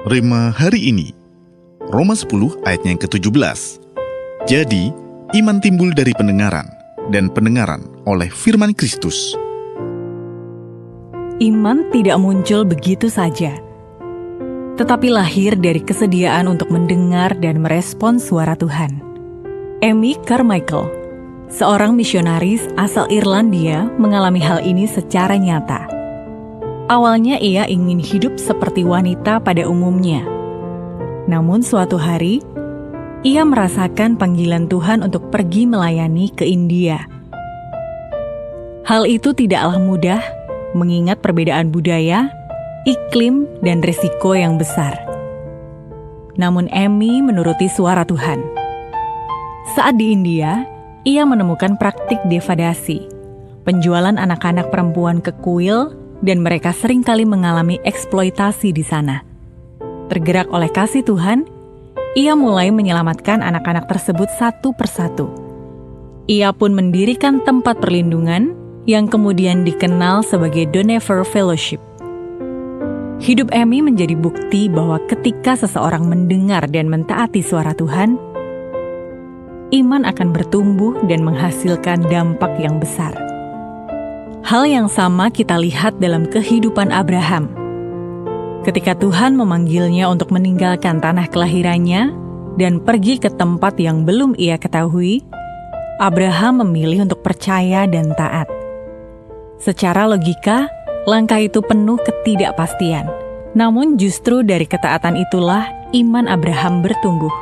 Rema hari ini, Roma 10 ayatnya yang ke-17. Jadi, iman timbul dari pendengaran, dan pendengaran oleh firman Kristus. Iman tidak muncul begitu saja, tetapi lahir dari kesediaan untuk mendengar dan merespons suara Tuhan. Amy Carmichael, seorang misionaris asal Irlandia, mengalami hal ini secara nyata. Awalnya ia ingin hidup seperti wanita pada umumnya. Namun suatu hari, ia merasakan panggilan Tuhan untuk pergi melayani ke India. Hal itu tidaklah mudah, mengingat perbedaan budaya, iklim, dan risiko yang besar. Namun Amy menuruti suara Tuhan. Saat di India, ia menemukan praktik devadasi, penjualan anak-anak perempuan ke kuil, dan mereka seringkali mengalami eksploitasi di sana. Tergerak oleh kasih Tuhan, ia mulai menyelamatkan anak-anak tersebut satu persatu. Ia pun mendirikan tempat perlindungan yang kemudian dikenal sebagai Donever Fellowship. Hidup Amy menjadi bukti bahwa ketika seseorang mendengar dan mentaati suara Tuhan, iman akan bertumbuh dan menghasilkan dampak yang besar. Hal yang sama kita lihat dalam kehidupan Abraham. Ketika Tuhan memanggilnya untuk meninggalkan tanah kelahirannya dan pergi ke tempat yang belum ia ketahui, Abraham memilih untuk percaya dan taat. Secara logika, langkah itu penuh ketidakpastian. Namun justru dari ketaatan itulah iman Abraham bertumbuh.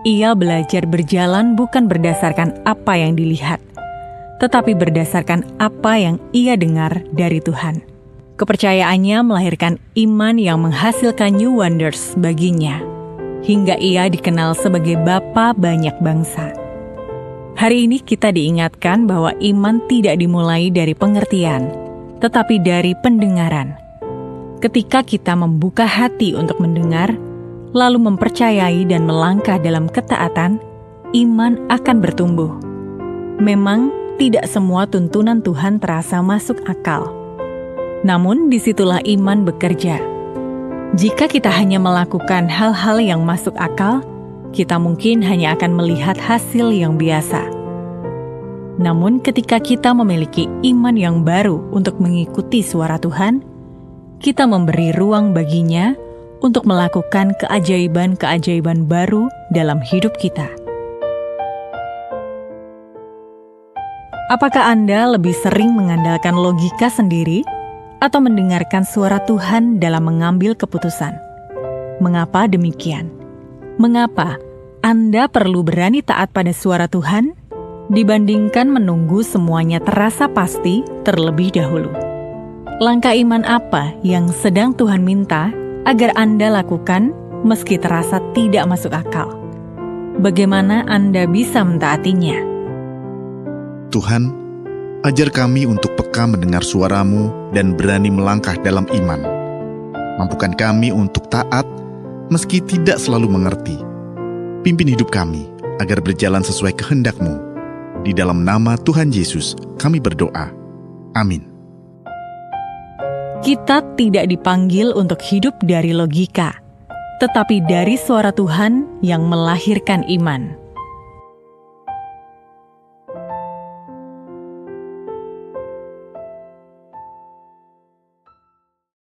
Ia belajar berjalan bukan berdasarkan apa yang dilihat, tetapi berdasarkan apa yang ia dengar dari Tuhan. Kepercayaannya melahirkan iman yang menghasilkan new wonders baginya, hingga ia dikenal sebagai bapa banyak bangsa. Hari ini kita diingatkan bahwa iman tidak dimulai dari pengertian, tetapi dari pendengaran. Ketika kita membuka hati untuk mendengar, lalu mempercayai dan melangkah dalam ketaatan, iman akan bertumbuh. Memang, tidak semua tuntunan Tuhan terasa masuk akal. Namun disitulah iman bekerja. Jika kita hanya melakukan hal-hal yang masuk akal, kita mungkin hanya akan melihat hasil yang biasa. Namun ketika kita memiliki iman yang baru untuk mengikuti suara Tuhan, kita memberi ruang baginya untuk melakukan keajaiban-keajaiban baru dalam hidup kita. Apakah Anda lebih sering mengandalkan logika sendiri atau mendengarkan suara Tuhan dalam mengambil keputusan? Mengapa demikian? Mengapa Anda perlu berani taat pada suara Tuhan dibandingkan menunggu semuanya terasa pasti terlebih dahulu? Langkah iman apa yang sedang Tuhan minta agar Anda lakukan meski terasa tidak masuk akal? Bagaimana Anda bisa mentaatinya? Tuhan, ajar kami untuk peka mendengar suara-Mu dan berani melangkah dalam iman. Mampukan kami untuk taat meski tidak selalu mengerti. Pimpin hidup kami agar berjalan sesuai kehendak-Mu. Di dalam nama Tuhan Yesus kami berdoa. Amin. Kita tidak dipanggil untuk hidup dari logika, tetapi dari suara Tuhan yang melahirkan iman.